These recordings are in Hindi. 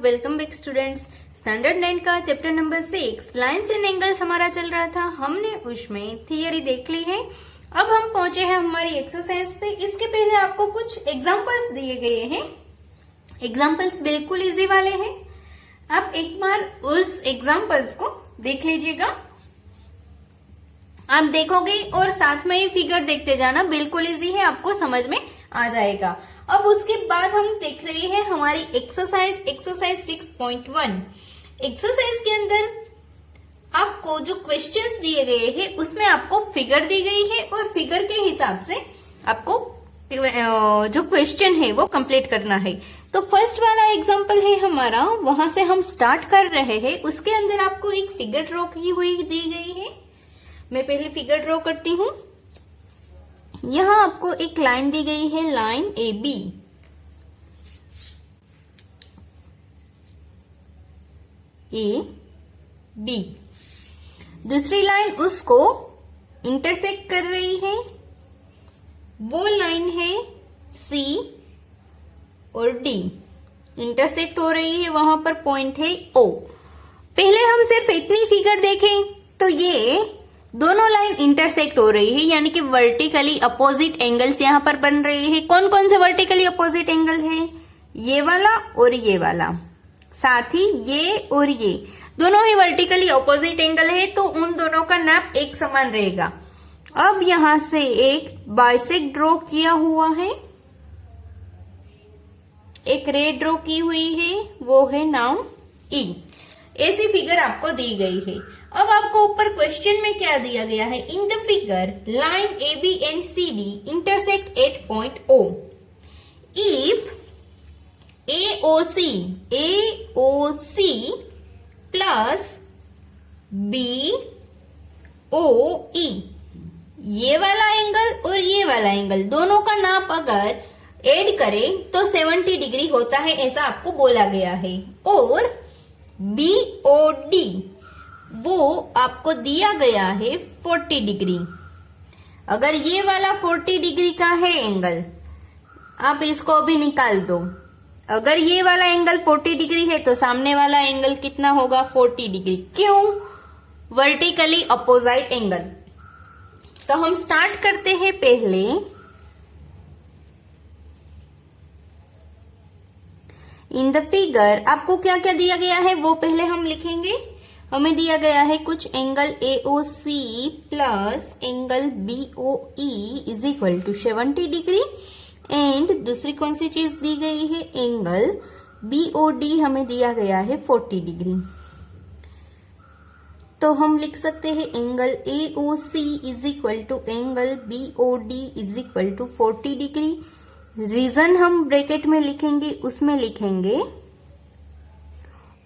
Welcome back students. स्टैंडर्ड 9 का chapter number 6 lines and angles हमारा चल रहा था। हमने उसमें थियरी देख ली है। अब हम पहुंचे हैं हमारी एक्सरसाइज पे। इसके पहले आपको कुछ एग्जांपल्स दिए गए हैं। एग्जांपल्स बिल्कुल इजी वाले हैं। आप एक बार उस एग्जांपल्स को देख लीजिएगा। आप देखोगे और साथ में ही फिगर देखते जाना, बिल्कुल इजी है, आपको समझ में आ जाएगा। अब उसके बाद हम देख रहे हैं हमारी एक्सरसाइज 6.1। एक्सरसाइज के अंदर आपको जो क्वेश्चंस दिए गए हैं उसमें आपको फिगर दी गई है और फिगर के हिसाब से आपको जो क्वेश्चन है वो कंप्लीट करना है। तो फर्स्ट वाला एग्जांपल है हमारा, वहां से हम स्टार्ट कर रहे हैं। उसके अंदर आपको एक फिगर ड्रॉ की हुई दी गई है। मैं पहले फिगर ड्रॉ करती हूं। यहां आपको एक लाइन दी गई है, लाइन ए बी। दूसरी लाइन उसको इंटरसेक्ट कर रही है, वो लाइन है सी और डी। इंटरसेक्ट हो रही है, वहां पर पॉइंट है ओ। पहले हम सिर्फ इतनी फिगर देखें तो ये दोनों लाइन इंटरसेक्ट हो रही है, यानी कि वर्टिकली अपोजिट एंगल्स यहां पर बन रहे हैं। कौन कौन से वर्टिकली अपोजिट एंगल है? ये वाला और ये वाला, साथ ही ये और ये दोनों ही वर्टिकली अपोजिट एंगल है, तो उन दोनों का नाप एक समान रहेगा। अब यहां से एक बाइसेक्ट ड्रॉ किया हुआ है, एक रे ड्रॉ की हुई है, वो है नाउ ई। ऐसी फिगर आपको दी गई है। अब आपको ऊपर क्वेश्चन में क्या दिया गया है? In the figure line A B and C D intersect at point O if AOC plus BOE, ये वाला एंगल और ये वाला एंगल दोनों का नाप अगर ऐड करें तो 70 डिग्री होता है, ऐसा आपको बोला गया है। और BOD वो आपको दिया गया है 40 डिग्री। अगर ये वाला 40 डिग्री का है एंगल, आप इसको भी निकाल दो। अगर ये वाला एंगल 40 डिग्री है तो सामने वाला एंगल कितना होगा? 40 डिग्री। क्यों? Vertically opposite angle. तो हम स्टार्ट करते हैं। पहले इन द फिगर आपको क्या क्या दिया गया है वो पहले हम लिखेंगे। हमें दिया गया है कुछ angle AOC plus angle BOE is equal to 70 degree. And दूसरी कौन सी चीज दी गई है? एंगल BOD हमें दिया गया है 40 डिग्री। तो हम लिख सकते हैं angle AOC is equal to angle BOD is equal to 40 degree. Reason हम ब्रैकेट में लिखेंगे, उसमें लिखेंगे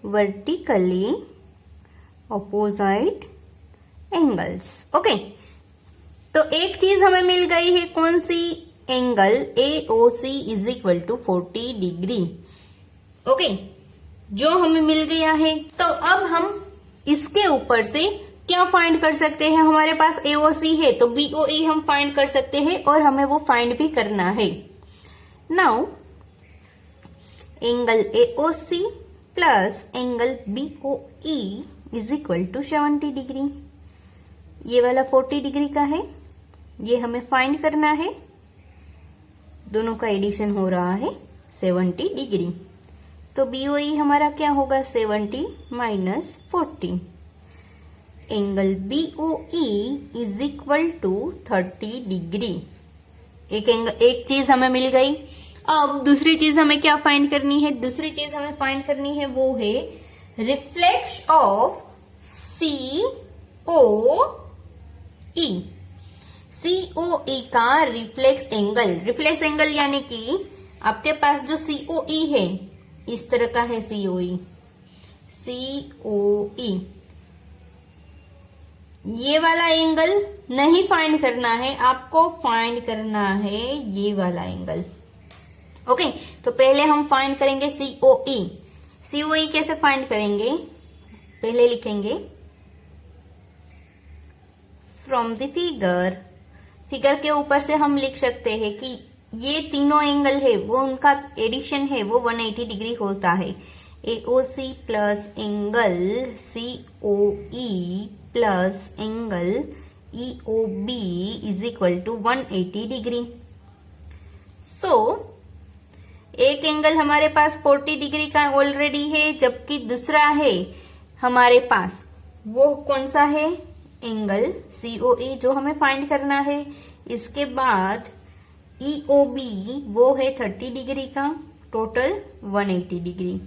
वर्टिकली अपोजिट एंगल्स। ओके, तो एक चीज हमें मिल गई है, कौन सी? Angle AOC is equal to 40 degree. Okay, जो हमें मिल गया है। तो अब हम इसके ऊपर से क्या फाइंड कर सकते हैं? हमारे पास AOC है तो BOE हम फाइंड कर सकते हैं और हमें वो फाइंड भी करना है। Now angle AOC plus angle BOE is equal to 70 degree. ये वाला 40 डिग्री का है, ये हमें फाइंड करना है। दोनों का एडिशन हो रहा है 70 डिग्री। तो BOE हमारा क्या होगा? 70 minus 40। Angle BOE is equal to 30 degree. एक चीज हमें मिल गई। अब दूसरी चीज हमें क्या फाइंड करनी है? दूसरी चीज हमें फाइंड करनी है, वो है रिफ्लेक्श ऑफ COE। COE का रिफ्लेक्स एंगल। रिफ्लेक्स एंगल यानी कि आपके पास जो COE है, इस तरह का है COE। ये वाला एंगल नहीं फाइंड करना है, आपको फाइंड करना है ये वाला एंगल। ओके, तो पहले हम फाइंड करेंगे COE। COE कैसे फाइंड करेंगे? पहले लिखेंगे फ्रॉम द फिगर। फिगर के ऊपर से हम लिख सकते हैं कि ये तीनों एंगल है वो उनका एडिशन है वो 180 डिग्री होता है। AOC plus angle COE plus angle EOB is equal to 180 degree. So एक एंगल हमारे पास 40 डिग्री का ऑलरेडी है, जबकि दूसरा है हमारे पास, वो कौन सा है, एंगल COE जो हमें फाइंड करना है। इसके बाद EOB वो है 30 डिग्री का, टोटल 180 डिग्री।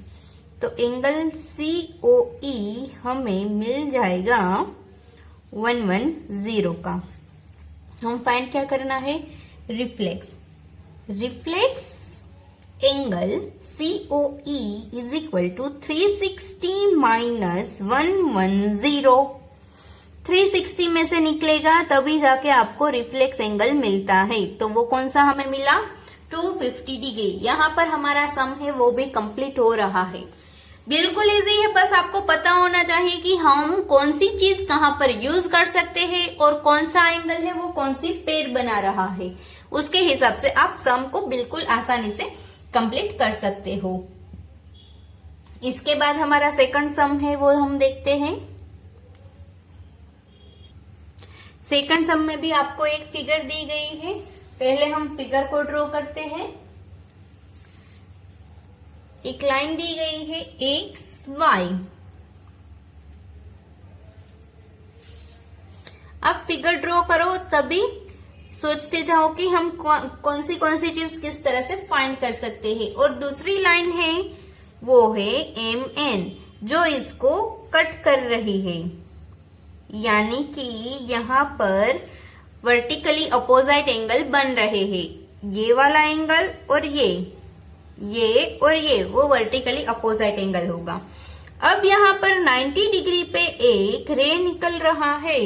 तो एंगल COE हमें मिल जाएगा 110 का। हम फाइंड क्या करना है, reflex angle COE is equal to 360 minus 110। 360 में से निकलेगा तभी जाके आपको रिफ्लेक्स एंगल मिलता है। तो वो कौन सा हमें मिला, 250 डिग्री। यहाँ पर हमारा सम है वो भी कंप्लीट हो रहा है। बिल्कुल इजी है, बस आपको पता होना चाहिए कि हम कौन सी चीज कहाँ पर यूज कर सकते हैं और कौन सा एंगल है वो कौन सी पेड़ बना रहा है। उसके हिसाब से आप सम को बिल्कुल आसानी से कंप्लीट कर सकते हो। इसके बाद हमारा सेकंड सम है वो हम देखते हैं। सेकंड सम में भी आपको एक फिगर दी गई है। पहले हम फिगर को ड्रॉ करते हैं। एक लाइन दी गई है x y। अब फिगर ड्रॉ करो तभी सोचते जाओ कि हम कौन सी चीज किस तरह से फाइंड कर सकते हैं। और दूसरी लाइन है वो है MN जो इसको कट कर रही है, यानी कि यहाँ पर वर्टिकली अपोजिट एंगल बन रहे हैं। ये वाला एंगल और ये और ये वो वर्टिकली अपोजिट एंगल होगा। अब यहाँ पर 90 डिग्री पे एक रे निकल रहा है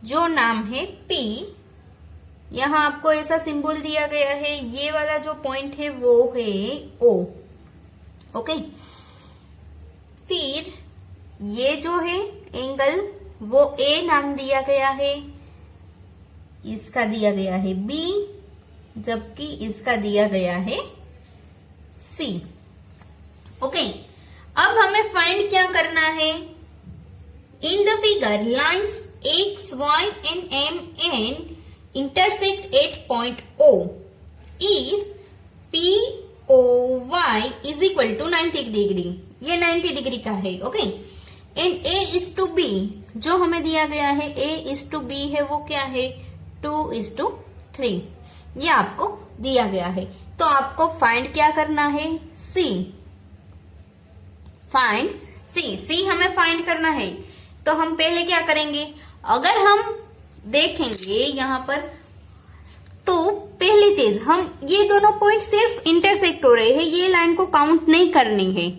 जो नाम है P। यहाँ आपको ऐसा सिंबल दिया गया है। ये वाला जो पॉइंट है वो है O। ओके, फिर ये जो है एंगल वो A नाम दिया गया है, इसका दिया गया है B, जबकि इसका दिया गया है C। ओके, अब हमें फाइंड क्या करना है, in the figure lines X, Y and MN intersect at point O if POY is equal to 90 degree. ये 90 डिग्री का है। Okay, and A is to B जो हमें दिया गया है, A is to B है वो क्या है, 2 is to 3। ये आपको दिया गया है। तो आपको फाइंड क्या करना है, C। फाइंड C हमें फाइंड करना है। तो हम पहले क्या करेंगे, अगर हम देखेंगे यहाँ पर तो पहली चीज हम ये दोनों पॉइंट सिर्फ इंटरसेक्ट हो रहे हैं, ये लाइन को काउंट नहीं करनी है।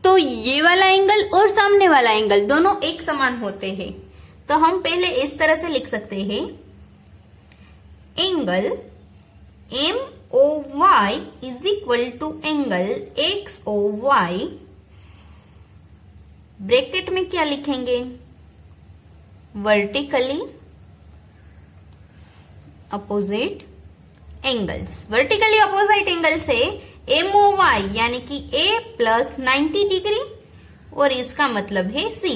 तो ये वाला एंगल और सामने वाला एंगल दोनों एक समान होते हैं। तो हम पहले इस तरह से लिख सकते हैं, angle MOY is equal to angle XOY। Bracket में क्या लिखेंगे, vertically opposite angles. Vertically opposite angle से MOY यानी कि A प्लस 90 डिग्री और इसका मतलब है C।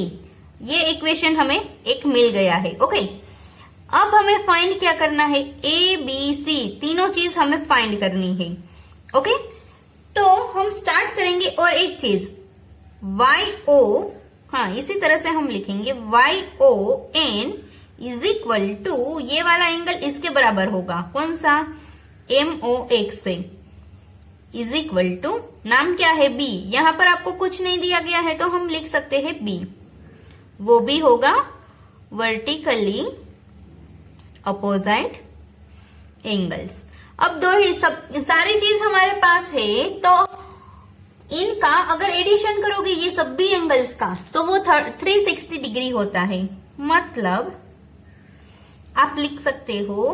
ये इक्वेशन हमें एक मिल गया है। ओके, अब हमें फाइंड क्या करना है, ABC तीनों चीज हमें फाइंड करनी है। ओके, तो हम स्टार्ट करेंगे और एक चीज YO, हाँ इसी तरह से हम लिखेंगे YON इज इक्वल टू ये वाला एंगल इसके बराबर होगा, कौन सा, MOX से, इज इक्वल टू नाम क्या है B। यहां पर आपको कुछ नहीं दिया गया है तो हम लिख सकते हैं B। वो भी होगा वर्टिकली अपोजिट एंगल्स। अब दो ही सारी चीज हमारे पास है, तो इनका अगर एडिशन करोगे ये सब भी एंगल्स का तो वो 360 डिग्री होता है। मतलब आप लिख सकते हो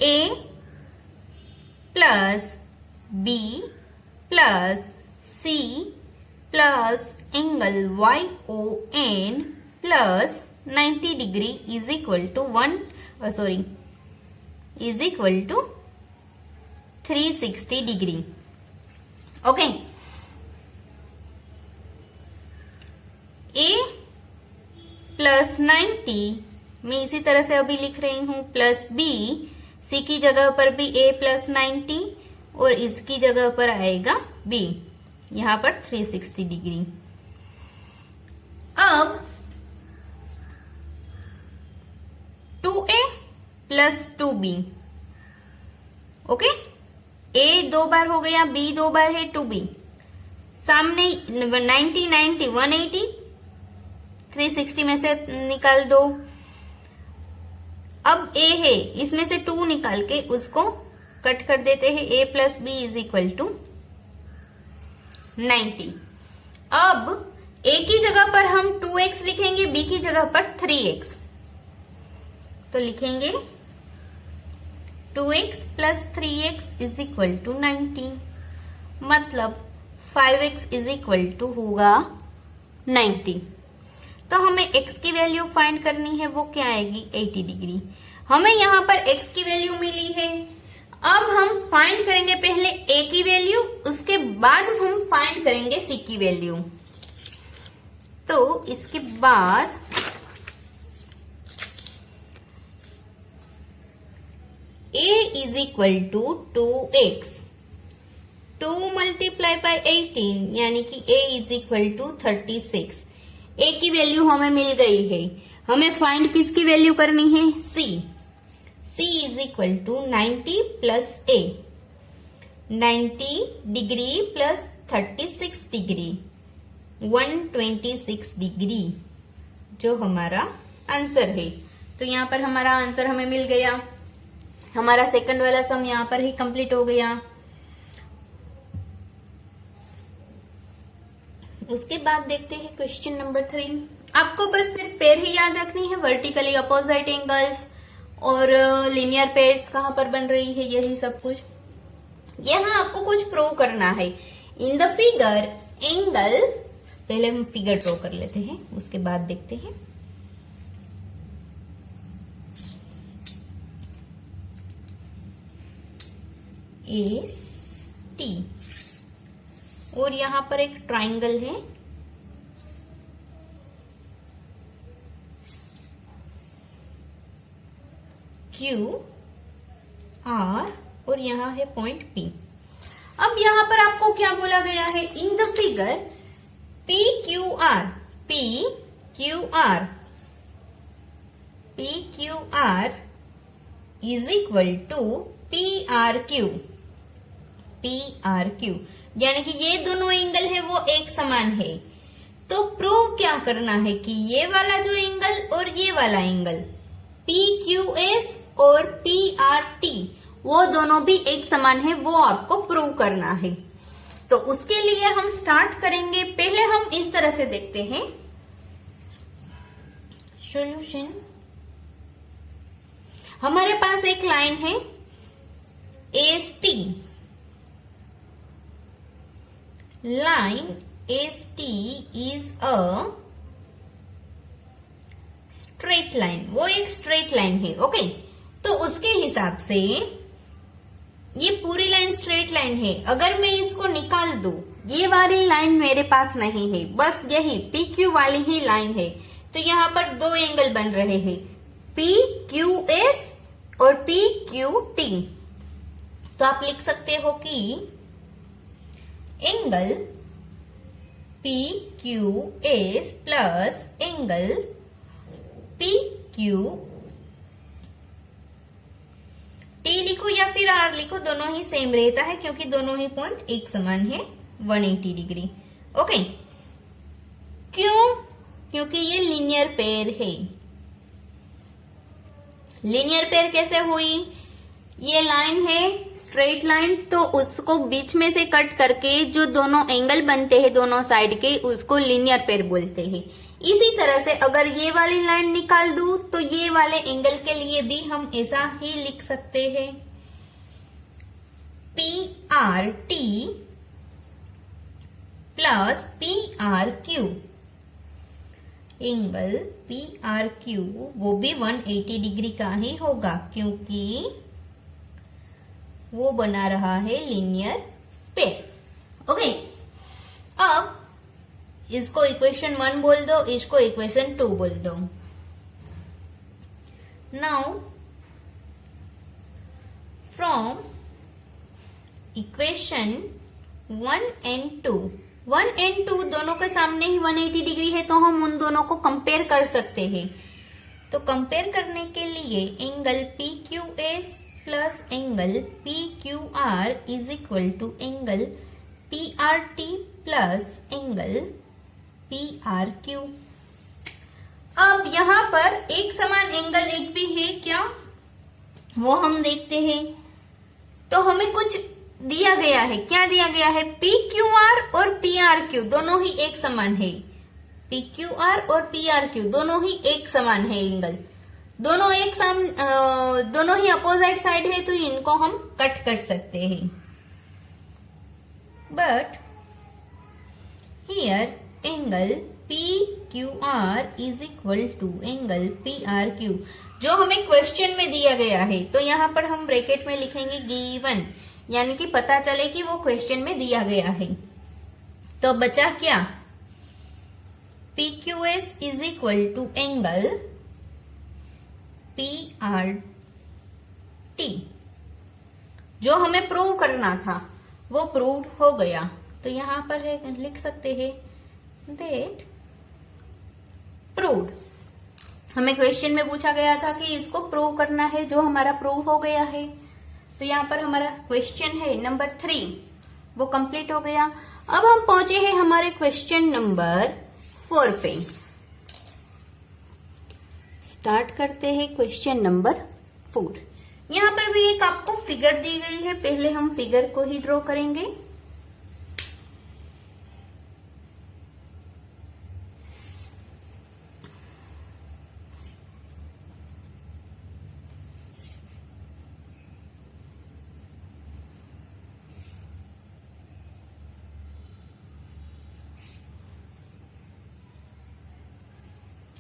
A plus B plus C plus angle YON plus 90 degree is equal to is equal to 360 degree. Okay, plus 90, मैं इसी तरह से अभी लिख रही हूं, प्लस बी, सी की जगह पर भी a प्लस 90 और इसकी जगह पर आएगा b, यहां पर 360 डिग्री। अब 2a plus 2b, okay, a 2 बार हो गया, b 2 बार है, 2b, सामने 90 90 180, 360 में से निकाल दो। अब a है, इसमें से 2 निकाल के उसको कट कर देते हैं, a plus B is equal to 90। अब a की जगह पर हम 2x लिखेंगे, b की जगह पर 3x, तो लिखेंगे 2x plus 3x is equal to 90, मतलब 5x इज इक्वल टू होगा 90। तो हमें x की वैल्यू फाइंड करनी है, वो क्या आएगी 80 डिग्री। हमें यहाँ पर x की वैल्यू मिली है। अब हम फाइंड करेंगे पहले a की वैल्यू, उसके बाद हम फाइंड करेंगे c की वैल्यू। तो इसके बाद a is equal to 2x, 2 multiply by 18 यानी कि a is equal to 36। a की वैल्यू हमें मिल गई है। हमें फाइंड किसकी वैल्यू करनी है, c। c is equal to 90 plus a, 90 degree plus 36 degree, 126 degree, जो हमारा आंसर है। तो यहाँ पर हमारा आंसर हमें मिल गया। हमारा सेकंड वाला सम यहाँ पर ही कंप्लीट हो गया। उसके बाद देखते हैं क्वेश्चन नंबर 3। आपको बस सिर्फ पेयर ही याद रखनी है, वर्टिकली अपोजिट एंगल्स और लीनियर पेयर्स कहां पर बन रही है, यही सब कुछ। यहाँ आपको कुछ प्रूव करना है। इन द फिगर एंगल, पहले हम फिगर ड्रॉ कर लेते हैं, उसके बाद देखते हैं। AST और यहां पर एक ट्राइंगल है, QR और यहां है पॉइंट P। अब यहां पर आपको क्या बोला गया है, in the figure PQR is equal to PRQ, यानी कि ये दोनों एंगल है वो एक समान है। तो प्रूव क्या करना है कि ये वाला जो एंगल और ये वाला एंगल PQS और PRT वो दोनों भी एक समान है, वो आपको प्रूव करना है। तो उसके लिए हम स्टार्ट करेंगे। पहले हम इस तरह से देखते हैं सॉल्यूशन। हमारे पास एक लाइन है AST, line AST is a straight line, वो एक स्ट्रेट लाइन है, ओके। तो उसके हिसाब से ये पूरी लाइन स्ट्रेट लाइन है। अगर मैं इसको निकाल दूं, ये वाली लाइन मेरे पास नहीं है, बस यही PQ वाली ही लाइन है। तो यहाँ पर दो एंगल बन रहे हैं, PQS और PQT। तो आप लिख सकते हो कि angle PQS plus angle PQT लिखो या फिर R लिखो, दोनों ही सेम रहता है क्योंकि दोनों ही पॉइंट एक समान है, 180 डिग्री, ओके। क्यों? क्योंकि ये लीनियर पेयर है। लीनियर पेयर कैसे हुई? ये लाइन है स्ट्रेट लाइन, तो उसको बीच में से कट करके जो दोनों एंगल बनते हैं दोनों साइड के, उसको लीनियर पेयर बोलते हैं। इसी तरह से अगर ये वाली लाइन निकाल दूं तो ये वाले एंगल के लिए भी हम ऐसा ही लिख सकते हैं, PRT plus PRQ। Angle PRQ वो भी 180 डिग्री का ही होगा क्योंकि वो बना रहा है लीनियर पेयर, ओके। अब इसको इक्वेशन 1 बोल दो, इसको इक्वेशन 2 बोल दो। Now from equation 1 and 2, 1 and 2 दोनों के सामने ही 180 डिग्री है, तो हम उन दोनों को कंपेयर कर सकते हैं। तो कंपेयर करने के लिए angle PQS plus angle PQR is equal to angle PRT plus angle PRQ। अब यहाँ पर एक समान एंगल एक भी है क्या, वो हम देखते हैं। तो हमें कुछ दिया गया है, क्या दिया गया है, PQR और PRQ दोनों ही एक समान है। PQR और PRQ दोनों ही एक समान है एंगल, दोनों दोनों ही अपोजिट साइड है, तो इनको हम कट कर सकते हैं। But here angle PQR is equal to angle PRQ जो हमें क्वेश्चन में दिया गया है। तो यहाँ पर हम ब्रैकेट में लिखेंगे गिवन, यानी कि पता चले कि वो क्वेश्चन में दिया गया है। तो बचा क्या, PQS is equal to angle PRT जो हमें प्रूव करना था वो प्रूव हो गया। तो यहां पर है, लिख सकते हैं दैट प्रूव्ड। हमें क्वेश्चन में पूछा गया था कि इसको प्रूव करना है, जो हमारा प्रूव हो गया है। तो यहाँ पर हमारा क्वेश्चन है नंबर 3 वो कंप्लीट हो गया। अब हम पहुंचे हैं हमारे क्वेश्चन नंबर 4 पे। स्टार्ट करते हैं क्वेश्चन नंबर 4। यहाँ पर भी एक आपको फिगर दी गई है, पहले हम फिगर को ही ड्रॉ करेंगे।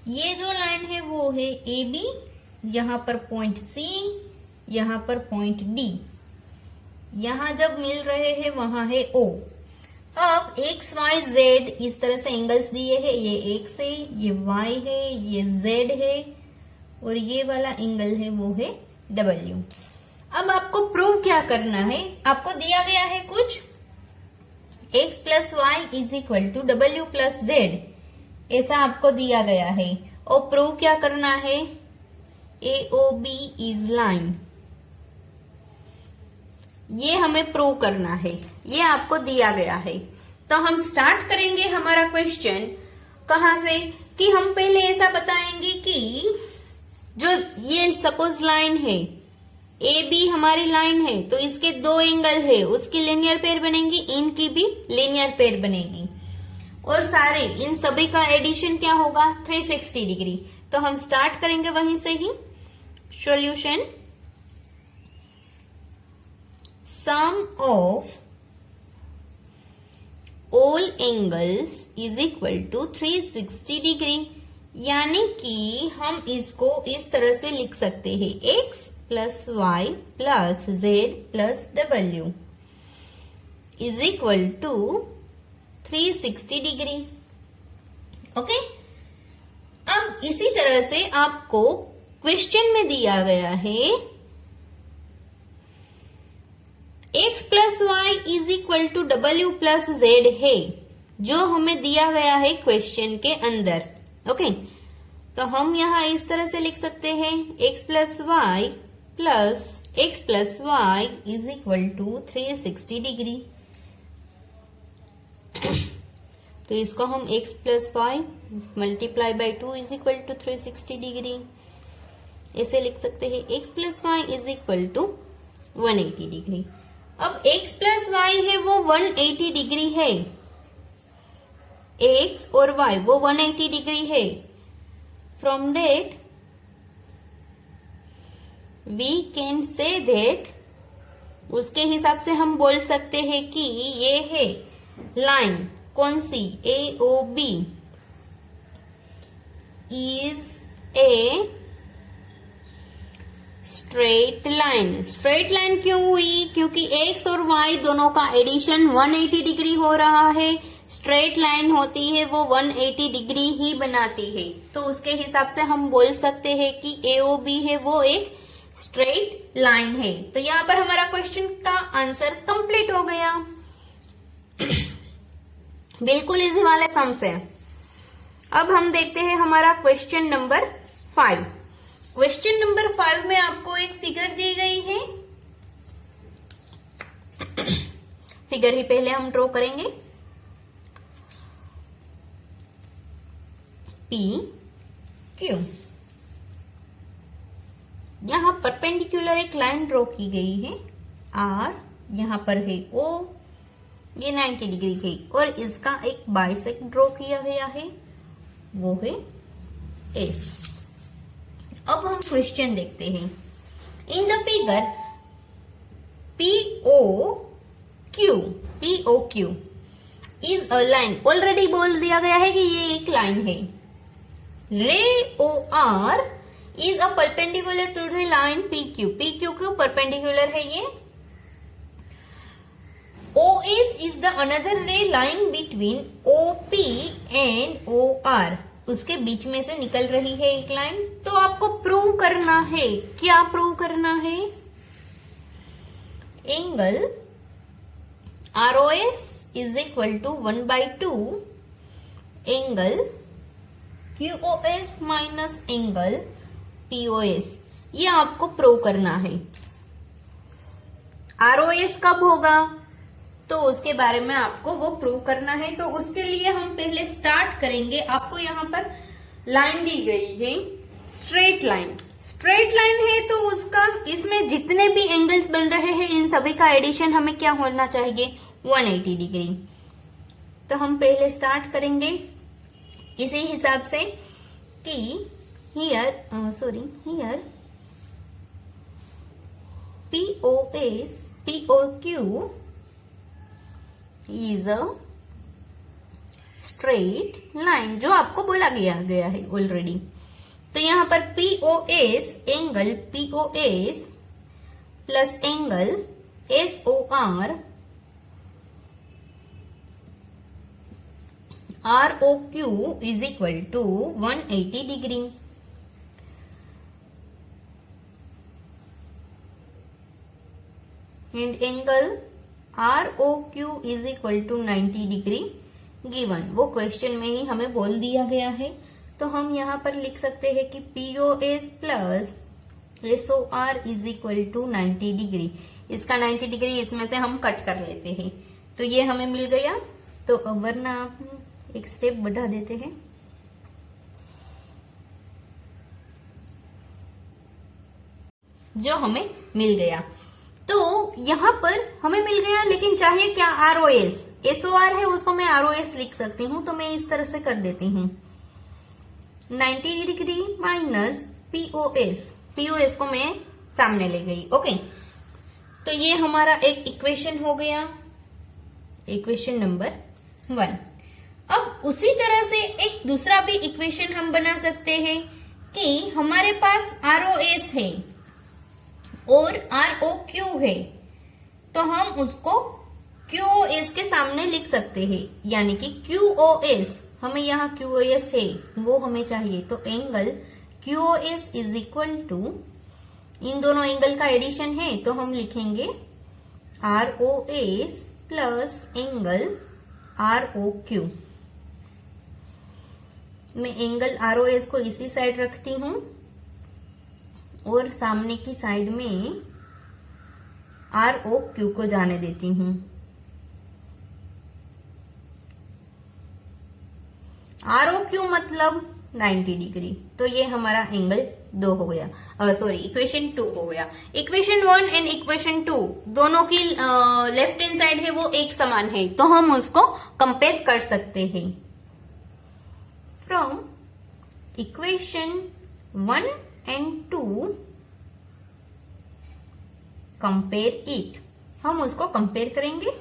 ये जो लाइन है वो है AB, यहाँ पर पॉइंट C, यहाँ पर पॉइंट D, यहाँ जब मिल रहे हैं वहां है O। अब X Y Z इस तरह से एंगल्स दिए हैं, ये X है, ये Y है, ये Z है और ये वाला एंगल है वो है W। अब आपको प्रूव क्या करना है, आपको दिया गया है कुछ X plus Y is equal to W plus Z, ऐसा आपको दिया गया है। और प्रूव क्या करना है, AOB इज लाइन, ये हमें प्रूव करना है, ये आपको दिया गया है। तो हम स्टार्ट करेंगे हमारा क्वेश्चन कहां से, कि हम पहले ऐसा बताएंगे कि जो ये सपोज लाइन है AB हमारी लाइन है, तो इसके दो एंगल है, उसकी लीनियर पेयर बनेगी, इनकी भी लीनियर पेयर बनेगी और सारे इन सभी का एडिशन क्या होगा 360 डिग्री। तो हम स्टार्ट करेंगे वहीं से ही। Solution, sum of all angles is equal to 360 degree, यानी कि हम इसको इस तरह से लिख सकते हैं X plus Y plus Z plus W is equal to 360 degree. Okay, अब इसी तरह से आपको क्वेश्चन में दिया गया है X plus Y is equal to W plus Z है, जो हमें दिया गया है क्वेश्चन के अंदर। ओके, तो हम यहां इस तरह से लिख सकते हैं X plus Y is equal to 360 degree. तो इसको हम x plus Y multiply by 2 is equal to 360 degree ऐसे लिख सकते हैं। x plus Y is equal to 180 degree. अब x प्लस वाई है वो 180 डिग्री है, x और y वो 180 डिग्री है। From that we can say that, उसके हिसाब से हम बोल सकते हैं कि ये है लाइन कौन सी, AOB is a straight line. Straight line क्यों हुई, क्योंकि x और y दोनों का एडिशन 180 डिग्री हो रहा है। स्ट्रेट लाइन होती है वो 180 डिग्री ही बनाती है, तो उसके हिसाब से हम बोल सकते हैं कि AOB है वो एक स्ट्रेट लाइन है। तो यहाँ पर हमारा क्वेश्चन का आंसर कंप्लीट हो गया। बिल्कुल इजी वाले सम्स है। अब हम देखते हैं हमारा क्वेश्चन नंबर 5। क्वेश्चन नंबर 5 में आपको एक फिगर दी गई है। फिगर ही पहले हम ड्रॉ करेंगे। PQ, यहां परपेंडिकुलर एक लाइन ड्रॉ की गई है R, यहां पर है O, ये 90 डिग्री की, और इसका एक बाइसेक्ट ड्रॉ किया गया है, वो है S। अब हम क्वेश्चन देखते हैं। इन the figure POQ is a line, already बोल दिया गया है कि ये एक लाइन है। Ray OR is a perpendicular to the line PQ को परपेंडिकुलर है ये। OS is the another ray lying between OP and OR, उसके बीच में से निकल रही है एक लाइन। तो आपको प्रूव करना है, क्या प्रूव करना है? Angle ROS is equal to 1/2 angle QOS minus angle POS, ये आपको प्रूव करना है। ROS कब होगा तो उसके बारे में आपको वो प्रूव करना है। तो उसके लिए हम पहले स्टार्ट करेंगे। आपको यहाँ पर लाइन दी गई है स्ट्रेट लाइन। स्ट्रेट लाइन है तो उसका इसमें जितने भी एंगल्स बन रहे हैं इन सभी का एडिशन हमें क्या होना चाहिए? 180 डिग्री। तो हम पहले स्टार्ट करेंगे इसी हिसाब से कि here POQ is a straight line, जो आपको बोला गया है ऑलरेडी। तो यहां पर POS angle POS plus angle SOR ROQ is equal to 180 degree. And angle ROQ is equal to 90 degree given, वो क्वेश्चन में ही हमें बोल दिया गया है। तो हम यहाँ पर लिख सकते हैं कि POS plus SOR is equal to 90 degree. इसका 90 डिग्री इसमें से हम कट कर लेते हैं, तो ये हमें मिल गया। तो वरना आप एक स्टेप बढ़ा देते हैं। जो हमें मिल गया, तो यहां पर हमें मिल गया, लेकिन चाहिए क्या? ROS। SOR है उसको मैं ROS लिख सकती हूं, तो मैं इस तरह से कर देती हूं 90 डिग्री माइनस POS को मैं सामने ले गई। ओके, तो ये हमारा एक इक्वेशन हो गया, इक्वेशन नंबर 1। अब उसी तरह से एक दूसरा भी इक्वेशन हम बना सकते हैं कि हमारे पास ROS है और ROQ है, तो हम उसको QOS के सामने लिख सकते हैं, यानी कि QOS, हमें यहाँ QOS है वो हमें चाहिए। तो angle QOS is equal to, इन दोनों एंगल का एडिशन है तो हम लिखेंगे ROS प्लस एंगल ROQ। मैं एंगल ROS को इसी साइड रखती हूं और सामने की साइड में ROQ को जाने देती हूं। ROQ मतलब 90 डिग्री। तो ये हमारा एंगल 2 हो गया, इक्वेशन 2 हो गया। इक्वेशन 1 एंड इक्वेशन 2 दोनों की लेफ्ट हैंड साइड है वो एक समान है, तो हम उसको कंपेयर कर सकते हैं। From equation 1 and 2 compare it, हम उसको कंपेयर करेंगे।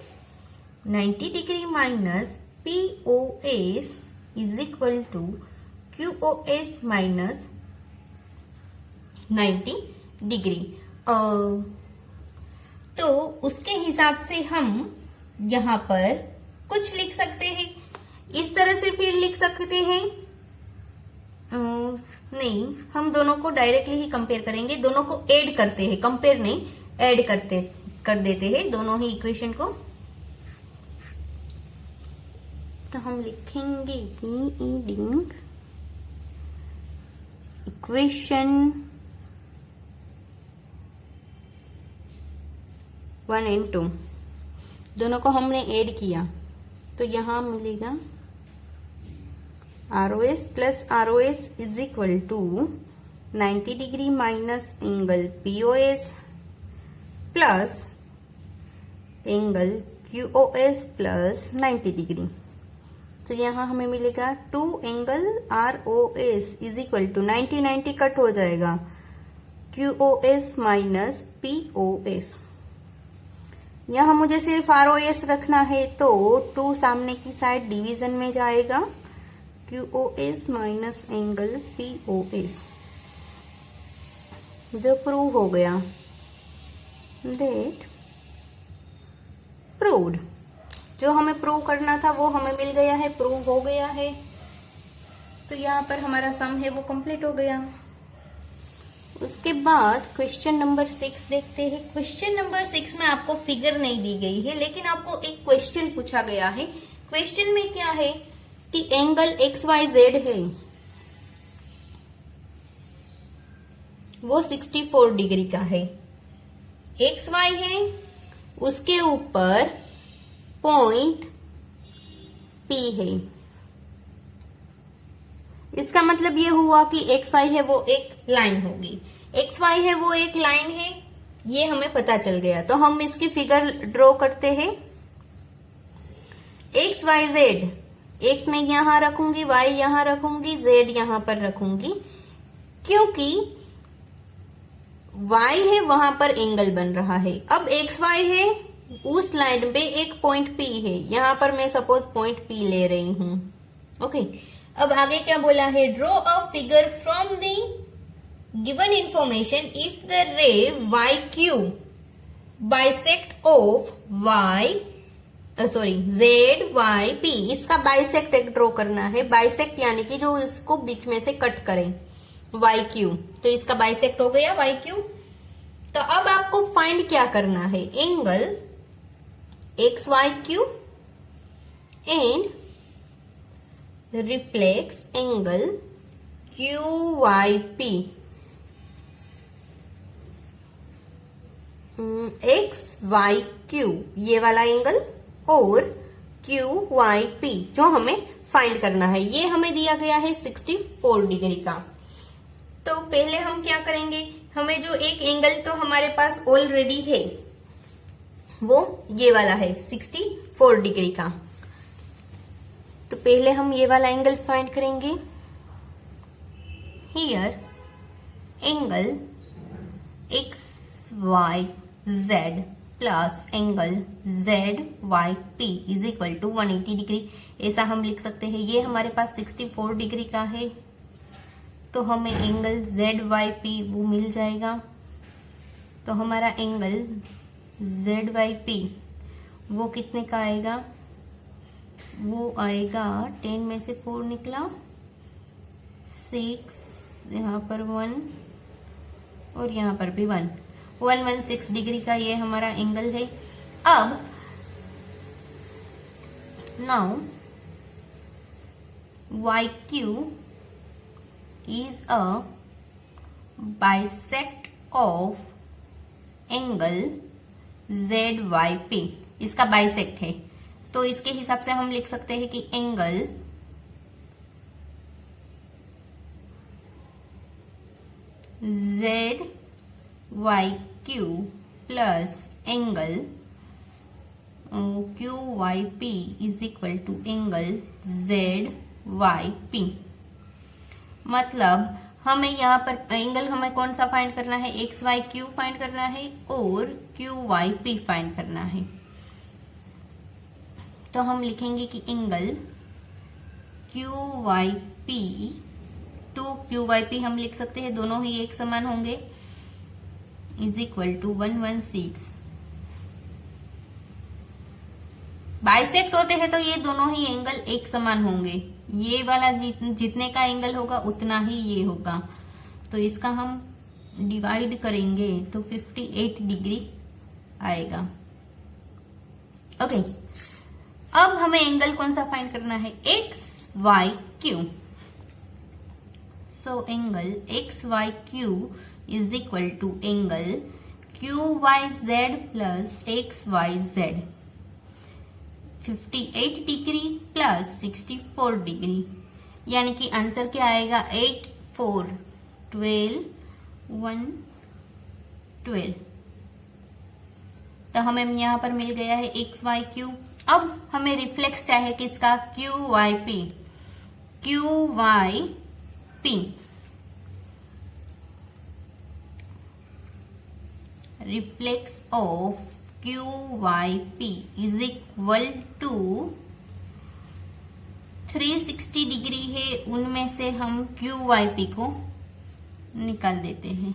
90 degree minus POS is equal to QOS minus 90 degree. तो उसके हिसाब से हम यहाँ पर कुछ लिख सकते हैं इस तरह से फिर लिख सकते हैं, नहीं, हम दोनों को डायरेक्टली ही कंपेयर करेंगे, दोनों को ऐड करते हैं, कंपेयर नहीं, ऐड कर देते हैं दोनों ही इक्वेशन को। तो हम लिखेंगे ईडिंग इक्वेशन 1 और 2 दोनों को हमने ऐड किया, तो यहां मिलेगा ROS plus ROS is equal to 90 degree minus angle POS plus angle QOS plus 90 degree. तो यहाँ हमें मिलेगा 2 angle ROS is equal to 90 cut हो जाएगा, QOS माइनस POS। यहाँ मुझे सिर्फ ROS रखना है, तो 2 सामने की साइड डिवीजन में जाएगा, QOS माइनस एंगल POS, जो प्रूव हो गया, दैट प्रूव्ड। जो हमें प्रूव करना था वो हमें मिल गया है, प्रूव हो गया है। तो यहाँ पर हमारा सम है वो कंप्लीट हो गया। उसके बाद क्वेश्चन नंबर 6 देखते हैं। क्वेश्चन नंबर 6 में आपको फिगर नहीं दी गई है, लेकिन आपको एक क्वेश्चन पूछा गया है। क्वेश्चन में क्या है कि एंगल XYZ है वो 64 डिग्री का है, XY है, उसके ऊपर पॉइंट P है। इसका मतलब ये हुआ कि XY है वो एक लाइन होगी, XY है वो एक लाइन है, ये हमें पता चल गया। तो हम इसकी फिगर ड्रॉ करते हैं। XYZ, X में यहां रखूंगी, Y यहां रखूंगी, Z यहां पर रखूंगी, क्योंकि Y है वहां पर एंगल बन रहा है। अब XY है, उस लाइन पे एक पॉइंट P है, यहां पर मैं सपोज पॉइंट P ले रही हूं। ओके, अब आगे क्या बोला है, draw a figure from the given information if the रे YQ बाइसेक्ट ऑफ ZYP। इसका बाइसेक्ट ड्रॉ करना है, बाइसेक्ट यानी कि जो इसको बीच में से कट करें, YQ। तो इसका बाइसेक्ट हो गया YQ। तो अब आपको फाइंड क्या करना है, angle XYQ and reflex angle QYP। XYQ ये वाला एंगल और QYP जो हमें फाइंड करना है, ये हमें दिया गया है 64 डिग्री का। तो पहले हम क्या करेंगे, हमें जो एक एंगल तो हमारे पास ऑलरेडी है वो ये वाला है 64 डिग्री का। तो पहले हम ये वाला एंगल फाइंड करेंगे। Here angle XYZ plus angle ZYP is equal to 180 degree, ऐसा हम लिख सकते हैं। ये हमारे पास 64 डिग्री का है, तो हमें एंगल ZYP वो मिल जाएगा। तो हमारा एंगल ZYP वो कितने का आएगा, वो आएगा 10 में से 4 निकला 6, यहाँ पर 1 और यहाँ पर भी 1, 116 डिग्री का ये हमारा एंगल है। अब now YQ is a bisect of angle ZYP, इसका बाइसेक्ट है। तो इसके हिसाब से हम लिख सकते हैं कि angle ZYQ plus angle QYP is equal to angle ZYP। मतलब हमें यहाँ पर एंगल हमें कौन सा फाइंड करना है, XYQ फाइंड करना है और QYP फाइंड करना है। तो हम लिखेंगे कि एंगल QYP, 2QYP हम लिख सकते हैं, दोनों ही एक समान होंगे, इज इक्वल टू 116 बाइसेक्ट होते हैं तो ये दोनों ही एंगल एक समान होंगे, ये वाला जितने का एंगल होगा उतना ही ये होगा, तो इसका हम डिवाइड करेंगे तो 58 डिग्री आएगा। ओके, अब हमें एंगल कौन सा फाइंड करना है, X Y Q. So angle X Y Q is equal to angle Q Y Z plus X Y Z, 58 degree plus 64 degree, यानी कि आंसर क्या आएगा, 8 4 12 1 12। तो हमें यहां पर मिल गया है एक्स वाई क्यू। अब हमें रिफ्लेक्स चाहिए किसका, Q Y P, Q Y P. Reflex of Q Y P is equal to 360 degree है, उनमें से हम क्यू वाई पी को निकाल देते हैं।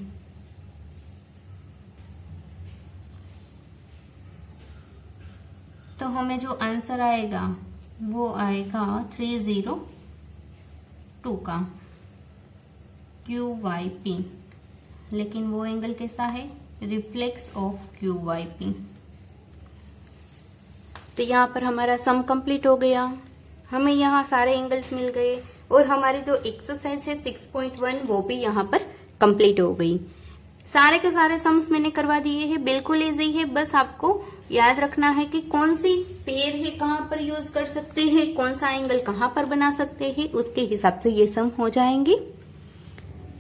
तो हमें जो आंसर आएगा वो आएगा 302 का क्यू वाई पी, लेकिन वो एंगल कैसा है, reflex of Q Y P. तो यहाँ पर हमारा सम कंप्लीट हो गया, हमें यहाँ सारे एंगल्स मिल गए और हमारी जो एक्सरसाइज है 6.1 वो भी यहाँ पर कंप्लीट हो गई। सारे के सारे सम्स मैंने करवा दिए हैं, बिल्कुल इजी है, बस आपको याद रखना है कि कौन सी पेयर है कहाँ पर यूज कर सकते हैं, कौन सा एंगल कहाँ पर बना सकते हैं, उसके हिसाब से ये सम हो जाएंगे।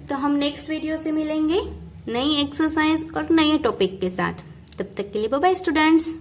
तो हम नेक्स्ट वीडियो से मिलेंगे नई एक्सरसाइज और नए टॉपिक के साथ। तब तक के लिए बाय बाय स्टूडेंट्स।